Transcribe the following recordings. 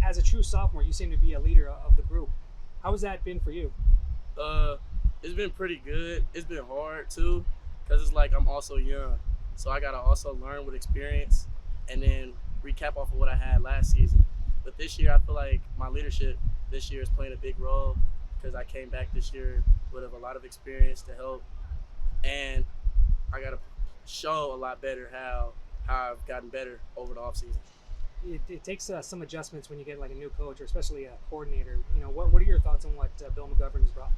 as a true sophomore, you seem to be a leader of the group. How has that been for you? It's been pretty good. It's been hard too, cause it's like I'm also young, so I gotta also learn with experience, and then recap off of what I had last season. But this year, I feel like my leadership this year is playing a big role, because I came back this year with a lot of experience to help, and I gotta show a lot better how I've gotten better over the off season. It takes some adjustments when you get like a new coach or especially a coordinator. What are your thoughts on what Bill McGovern has brought?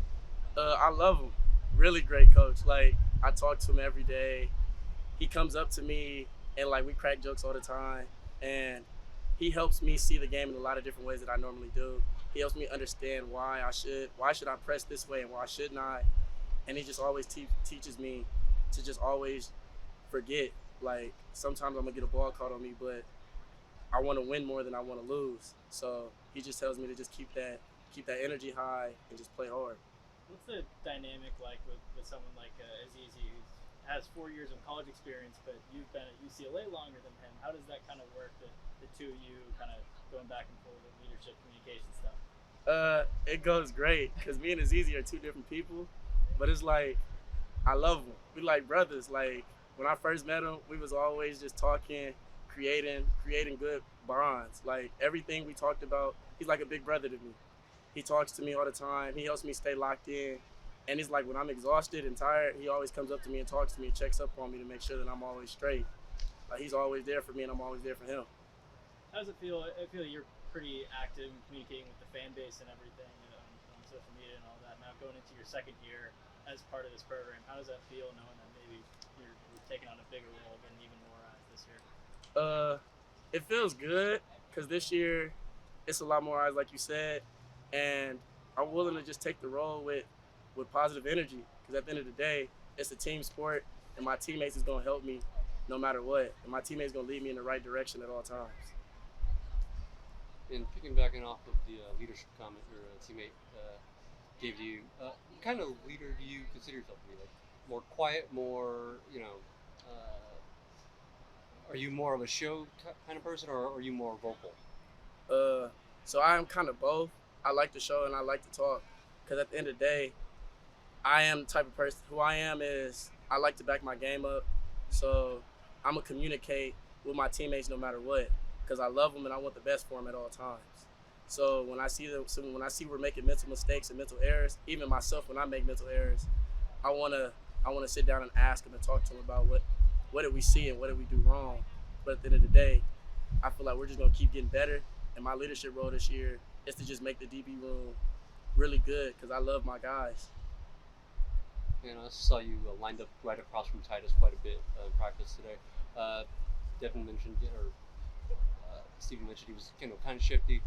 I love him. Really great coach. Like, I talk to him every day. He comes up to me and like we crack jokes all the time. And he helps me see the game in a lot of different ways that I normally do. He helps me understand why should I press this way and why shouldn't I. And he just always teaches me to just always forget. Like, sometimes I'm gonna get a ball caught on me, but I want to win more than I want to lose. So he just tells me to just keep that energy high and just play hard. What's the dynamic like with someone like Azizi, who has 4 years of college experience, but you've been at UCLA longer than him? How does that kind of work, the two of you kind of going back and forth with leadership, communication stuff? It goes great, because me and Azizi are two different people, but it's like, I love him. We like brothers. Like, when I first met him, we was always just talking, creating good bonds. Like, everything we talked about, he's like a big brother to me. He talks to me all the time. He helps me stay locked in. And it's like, when I'm exhausted and tired, he always comes up to me and talks to me and checks up on me to make sure that I'm always straight. Like, he's always there for me and I'm always there for him. How does it feel? I feel like you're pretty active in communicating with the fan base and everything, on social media and all that. Now going into your second year as part of this program, how does that feel, knowing that maybe you're taking on a bigger role, getting even more eyes this year? It feels good, because this year it's a lot more eyes, like you said, and I'm willing to just take the role with positive energy, because at the end of the day, it's a team sport, and my teammates is going to help me no matter what, and my teammates going to lead me in the right direction at all times. And piggybacking off of the leadership comment your teammate gave to you, what kind of leader do you consider yourself to be? Like, more quiet, more, are you more of a show kind of person, or are you more vocal? So I'm kind of both. I like to show and I like to talk, because at the end of the day, I am the type of person, who I am is, I like to back my game up. So I'm going to communicate with my teammates no matter what, because I love them and I want the best for them at all times. So when I see we're making mental mistakes and mental errors, even myself when I make mental errors, I want to sit down and ask them and talk to them about what did we see and what did we do wrong. But at the end of the day, I feel like we're just going to keep getting better. And my leadership role this year is to just make the DB room really good, because I love my guys. And I saw you lined up right across from Titus quite a bit in practice today. Devin mentioned, or Stephan mentioned, he was kind of shifty.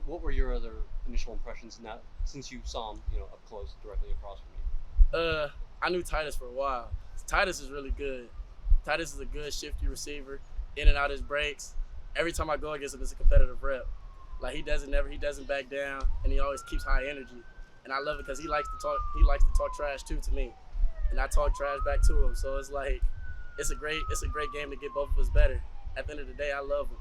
What were your other initial impressions now, since you saw him up close, directly across from you? I knew Titus for a while. Titus is really good. Titus is a good shifty receiver, in and out his breaks. Every time I go against him, it's a competitive rep. Like, he doesn't back down, and he always keeps high energy. And I love it, because he likes to talk trash too to me, and I talk trash back to him. So it's like, it's a great game to get both of us better. At the end of the day, I love him.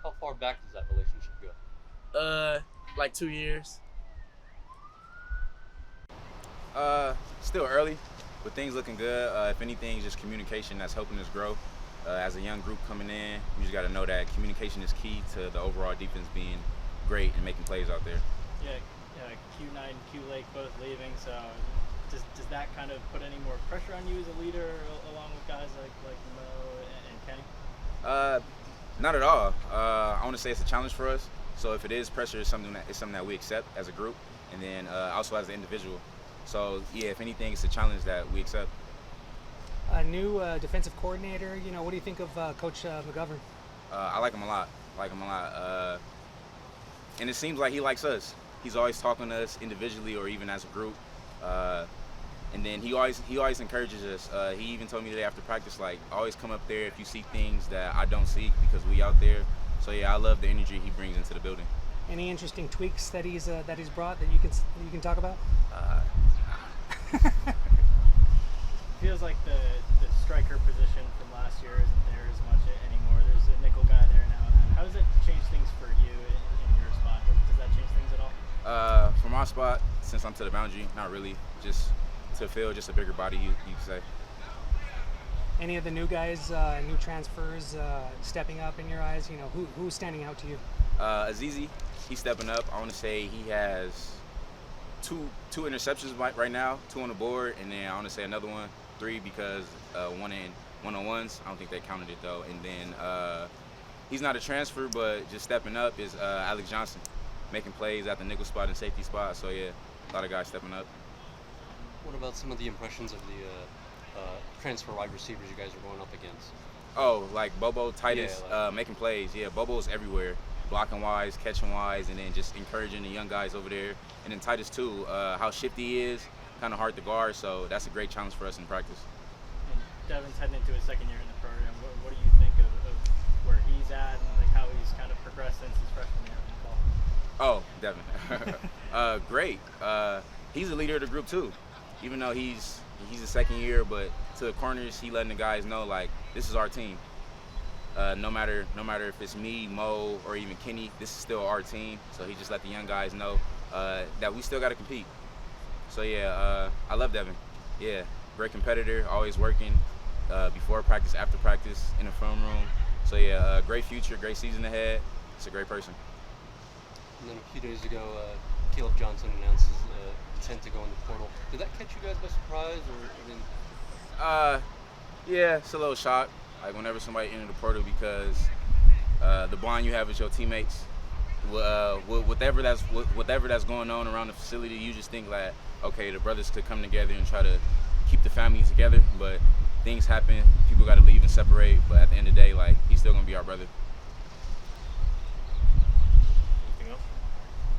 How far back does that relationship go? Like 2 years. Still early, but things looking good. If anything, just communication that's helping us grow. As a young group coming in, you just got to know that communication is key to the overall defense being great and making plays out there. Yeah, Q9 and Q Lake both leaving, so does that kind of put any more pressure on you as a leader, along with guys like Mo and Kenny? Not at all. I want to say it's a challenge for us. So if it is pressure, it's something that we accept as a group, and then also as an individual. So yeah, if anything, it's a challenge that we accept. A new defensive coordinator. What do you think of Coach McGovern? I like him a lot. And it seems like he likes us. He's always talking to us individually or even as a group. And then he always encourages us. He even told me today after practice, like, always come up there if you see things that I don't see, because we out there. So yeah, I love the energy he brings into the building. Any interesting tweaks that he's brought that you can talk about? Feels like the striker position from last year isn't there as much anymore. There's a nickel guy there now. How does it change things for you in your spot? spot since I'm to the boundary. Not really, just to fill just a bigger body, you could say. Any of the new guys, new transfers, stepping up in your eyes? You know, who's standing out to you? Azizi, he's stepping up. I want to say he has two interceptions right now, 2 on the board, and then I want to say another one, 3 because one in one-on-ones. I don't think they counted it though. And then he's not a transfer, but just stepping up is Alex Johnson, making plays at the nickel spot and safety spot. So yeah, a lot of guys stepping up. What about some of the impressions of the transfer wide receivers you guys are going up against? Oh, like Bobo, Titus, Yeah, making plays. Yeah, Bobo's everywhere, blocking wise, catching wise, and then just encouraging the young guys over there. And then Titus too, how shifty he is, kind of hard to guard. So that's a great challenge for us in practice. And Devin's heading into his second year in the program. What do you think of where he's at and like how he's kind of progressed since his freshman year in fall? Oh, Devin, great. He's the leader of the group too, even though he's a second year, but to the corners, he letting the guys know like this is our team. No matter if it's me, Mo, or even Kenny, this is still our team. So he just let the young guys know that we still got to compete. So yeah, I love Devin. Yeah, great competitor, always working before practice, after practice, in the film room. So yeah, great future, great season ahead. He's a great person. And then a few days ago, Caleb Johnson announced his intent to go in the portal. Did that catch you guys by surprise, or I mean? Yeah, it's a little shock. Like whenever somebody entered the portal, because the bond you have with your teammates, whatever that's going on around the facility, you just think like, okay, the brothers could come together and try to keep the family together. But things happen. People got to leave and separate. But at the end of the day, like he's still gonna be our brother.